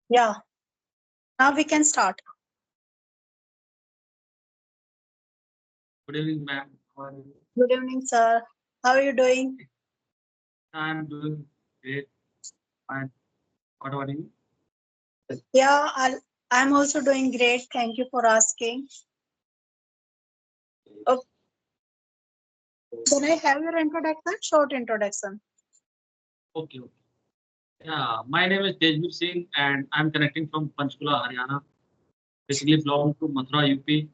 Yeah, now we can start. Good evening, ma'am. How are you? Good evening, sir. How are you doing? I'm doing great. Fine. What about you? Yeah, I'm also doing great. Thank you for asking. Oh, can I have your introduction? Short introduction. Okay, okay. Yeah, my name is Tejveer Singh and I'm connecting from Panchkula, Haryana. Basically belong to Mathura, UP.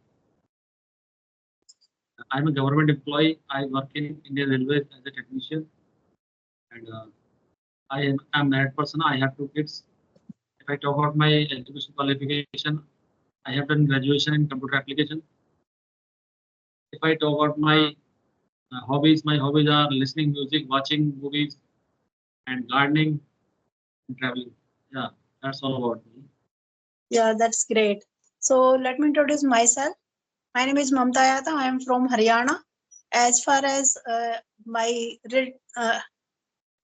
I'm a government employee. I work in Indian Railways as a technician and I'm a married person. I have two kids. If I talk about my education qualification, I have done graduation in computer application. If I talk about my hobbies are listening music, watching movies, and gardening and traveling. Yeah, that's all about me. Yeah, that's great. So let me introduce myself. My name is Mamta Yadav. I am from Haryana. As far as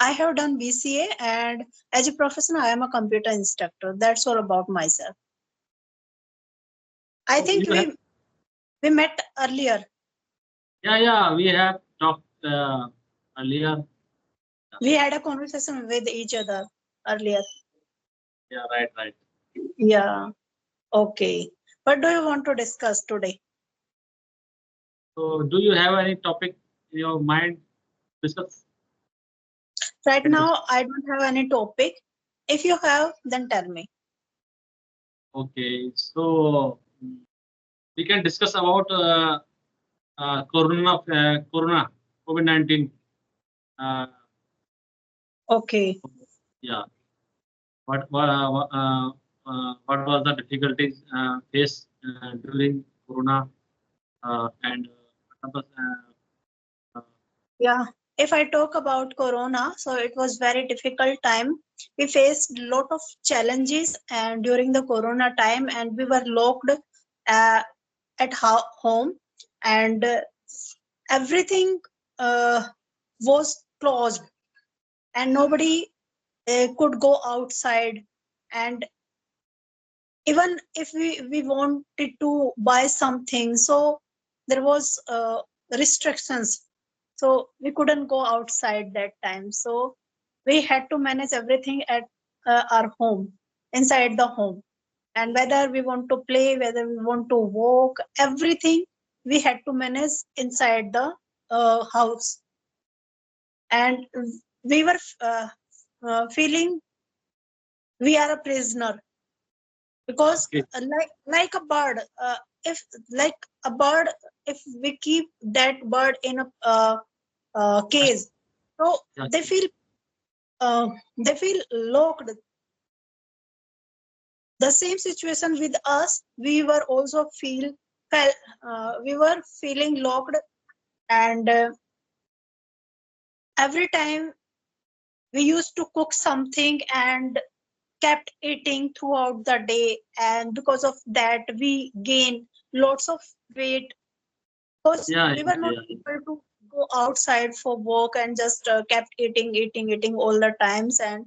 I have done BCA, and as a professional, I am a computer instructor. That's all about myself. I So think you have, we met earlier. yeah, we have talked earlier. We had a conversation with each other earlier. Yeah, right, right. Yeah. Okay. What do you want to discuss today? So do you have any topic in your mind to discuss? Right Can dis- now, I don't have any topic. If you have, then tell me. Okay, so we can discuss about Corona, COVID-19. Uh, Okay. yeah, what was the difficulties faced during Corona and what was, Yeah. If I talk about Corona, so it was very difficult time. We faced lot of challenges and during the Corona time, and we were locked at home, and everything was closed, and nobody could go outside, and even if we wanted to buy something, so there was restrictions, so we couldn't go outside that time, so we had to manage everything at our home, inside the home, and whether we want to play, whether we want to walk, everything we had to manage inside the house, and we were feeling we are a prisoner, because okay, like a bird, if like a bird, if we keep that bird in a yes, cage, so yes, uh, they feel locked. The same situation with us, we were also felt we were feeling locked, and every time we used to cook something and kept eating throughout the day, and because of that we gained lots of weight, because yeah, we yeah, were not yeah. able to go outside for work, and just kept eating all the times, and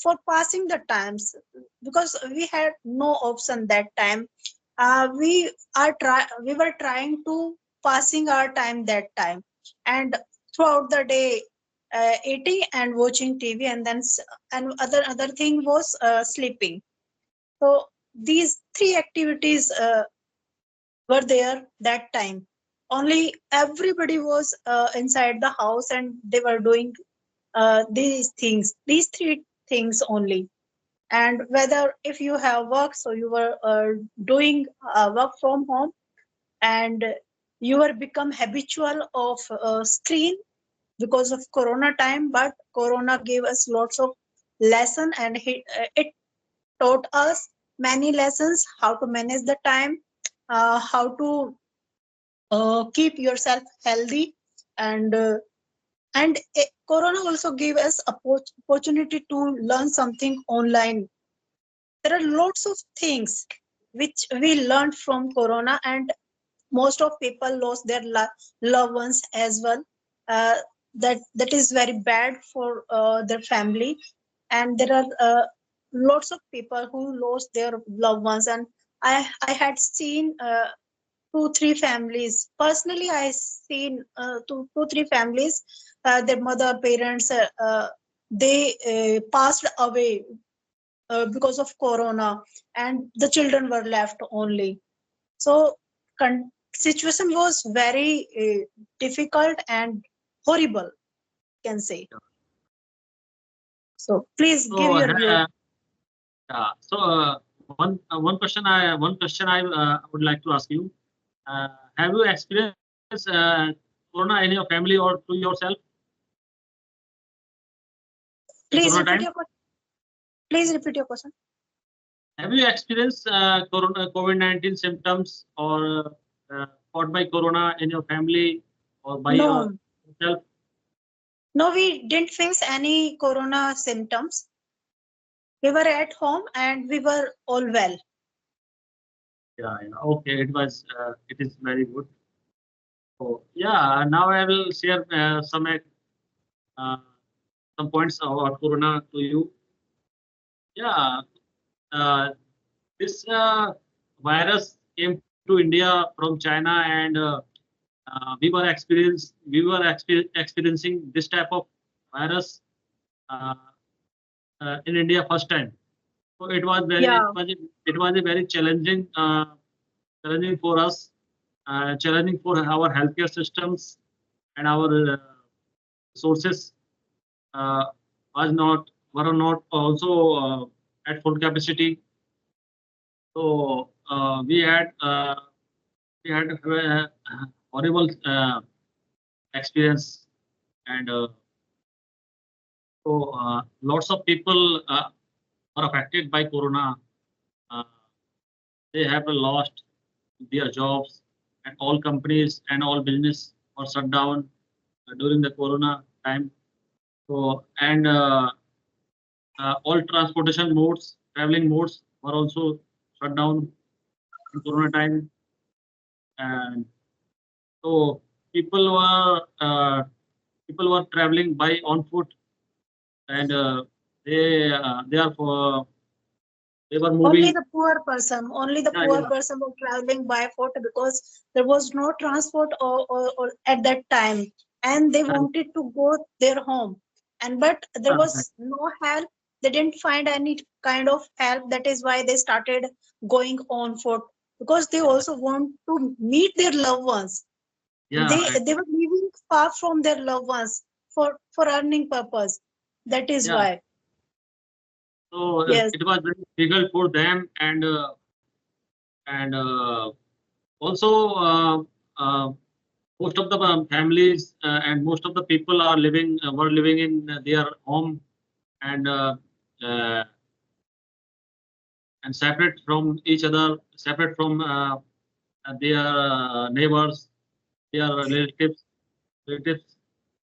for passing the times, because we had no option that time. We were trying to passing our time that time, and throughout the day eating and watching TV, and then and other thing was sleeping. So these three activities were there that time. Only everybody was inside the house, and they were doing these three things only. And whether if you have work, so you were doing work from home, and you were become habitual of screen because of Corona time. But Corona gave us lots of lesson, and it taught us many lessons: how to manage the time, how to keep yourself healthy, and Corona also gave us opportunity to learn something online. There are lots of things which we learned from Corona, and most of people lost their loved ones as well. uh, that is very bad for their family. And there are lots of people who lost their loved ones, and I had seen 2 3 families personally. I seen two three families, their mother parents, they passed away because of corona, and the children were left only. So situation was very difficult and horrible, can say. So please give So, your view. yeah. So, one question I would like to ask you. Have you experienced corona in your family or to yourself in Please corona repeat time? your question. Please repeat your question. Have you experienced corona COVID-19 symptoms or caught by corona in your family or by No, yourself? no, we didn't face any corona symptoms. We were at home and we were all well. Yeah, yeah. Okay, it is very good. So yeah, now I will share uh, some points about corona to you. Yeah, uh, this virus came to India from China, and experiencing this type of virus uh, in India first time. So Yeah. it was a very challenging for us, challenging for our healthcare systems, and our sources uh, were not also at full capacity. So we had a horrible experience, and lots of people are affected by corona. Uh, they have lost their jobs, and all companies and all business were shut down during the corona time. So and all transportation modes, traveling modes were also shut down in corona time, and so people were uh, people were traveling by on foot, and they are for they were Only moving. the poor person, only the Yeah, poor yeah, person was traveling by foot because there was no transport or at that time, and they yeah, wanted to go their home. And but there yeah, was no help. They didn't find any kind of help. That is why they started going on foot, because they yeah, also want to meet their loved ones. yeah, right. They were living far from their loved ones for earning purpose. That is Yeah, why. so Yes. it was very difficult for them, and also uh, most of the families and most of the people are living were living in their home, and separate from each other, separate from their neighbors, their relatives.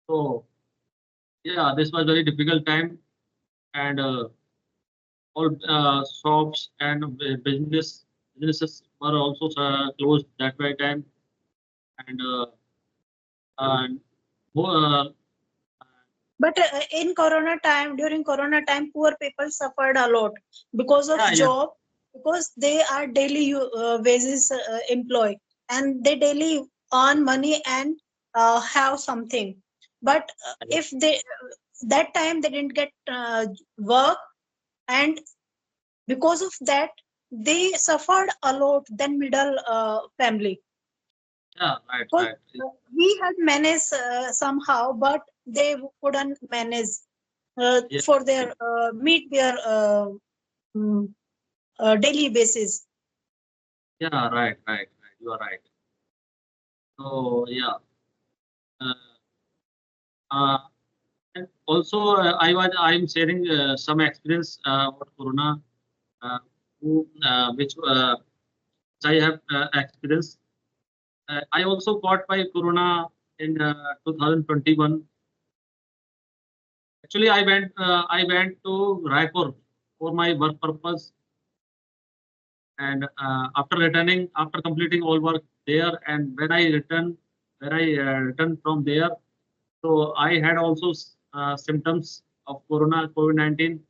So yeah, this was very difficult time, and all shops and businesses were also closed that very time, and and uh, But in Corona time, during Corona time, poor people suffered a lot because of yeah, yeah, job, because they are daily wages employed, and they daily earn money and have something. But if they that time they didn't get work, and because of that they suffered a lot than middle family, yeah, right, because right. we had managed somehow, but they couldn't manage Yeah, for their meet their mm, daily basis. yeah, right. You are right. So yeah, uh, uh, and also I'm sharing some experience about Corona, uh, which I have experienced. I also got by Corona in 2021. Actually, I went to Raipur for my work purpose, and after completing all work there, and when I returned from there, so I had also symptoms of COVID-19.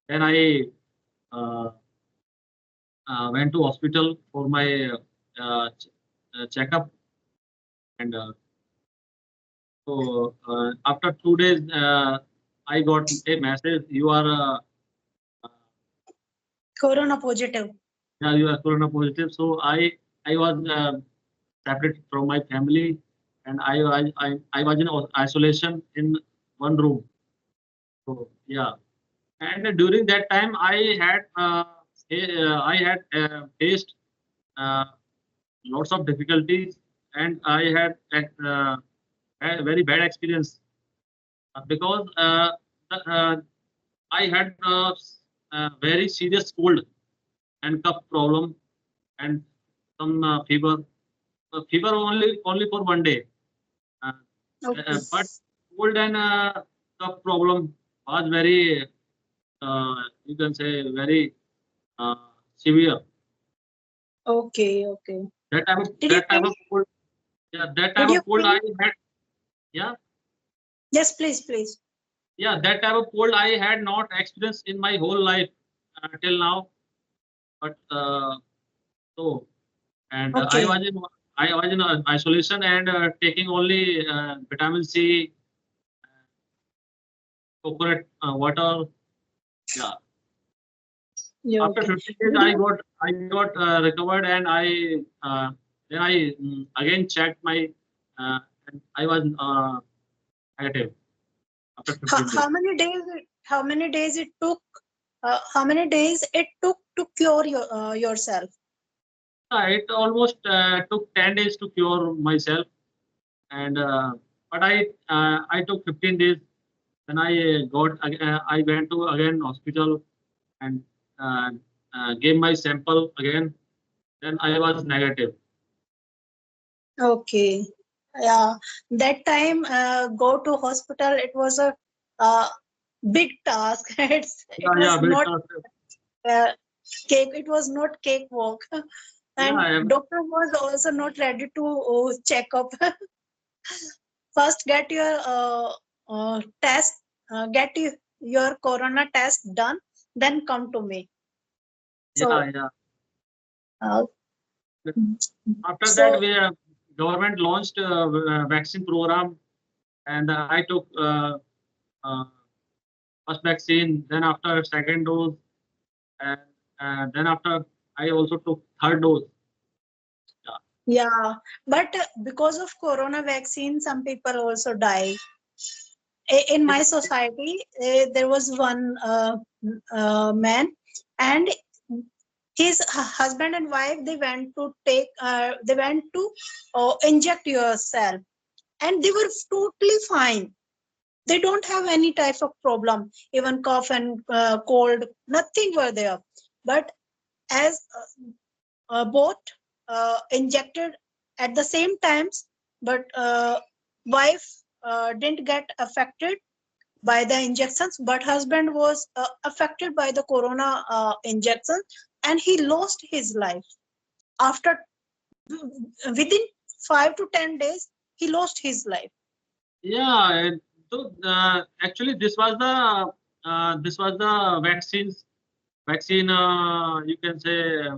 Then I uh, went to hospital for my checkup, and so after 2 days, I got a message. You are uh, Corona positive. yeah, you are corona positive. So I was separated from my family, and I was in isolation in one room. So yeah, and during that time I had faced uh, lots of difficulties, and I had a very bad experience because I had a very serious cold and cough problem and some fever. Fever only for one day, uh, Okay. but cold and cough problem was very you can say very uh, severe. Okay. Okay. Did you That type feel? of cold, yeah, that type Did you of cold feel? I had, yeah, Yes, please, please. yeah, that type of cold I had not experienced in my whole life till now. But so and Okay. I was in isolation and taking only vitamin C, coconut water. Yeah. Yeah. After Okay. 15 days, Did you? I got recovered, and then I again checked my and I was negative after 15 days. How many days? How many days it took? How many days it took to cure yourself? It almost took 10 days to cure myself, and but I took 15 days. Then I went to again hospital and uh, gave my sample again. Then I was negative. Okay. Yeah. That time, go to hospital. It was a uh, big task. It Yeah, yeah, was bit not of, uh, cake. It was not cakewalk. And yeah, doctor was also not ready to check up. First, get your test, your corona test done, then come to me. So, yeah, yeah. uh, After that, so we government launched a vaccine program, and I took uh, first vaccine. Then after second dose, and then after I also took third dose. Yeah, yeah, but because of corona vaccine, some people also die. In it, my society, there was one man, and his husband and wife, they went to inject yourself, and they were totally fine. They don't have any type of problem, even cough and cold, nothing were there. But as both injected at the same times, but wife didn't get affected by the injections, but husband was affected by the corona injection, and he lost his life after, within 5 to 10 days, he lost his life. yeah. So actually, this was the vaccine. You can say